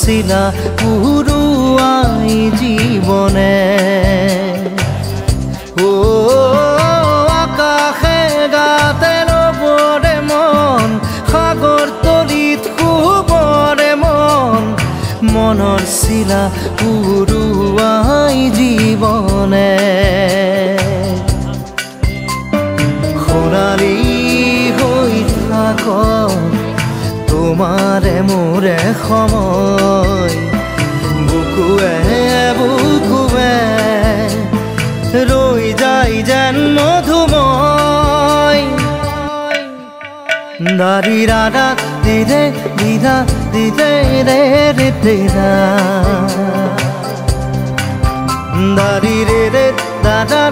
শিলা পুৰুয়াই জীবনে ও আকাশে গাতে ৰবৰে মন সাগৰ তলিত শুবৰে মন মনৰ শিলা পুৰুয়াই জীবনে সোণালী হৈ থাক তোমাৰে মোৰে সময় বুকুৱে বুকুৱে ৰই যাই যেন মধুময় দাৰি ৰাধা দিদে দিদা দিদে ৰে ৰে দিদা দাৰি ৰে ৰে দাদা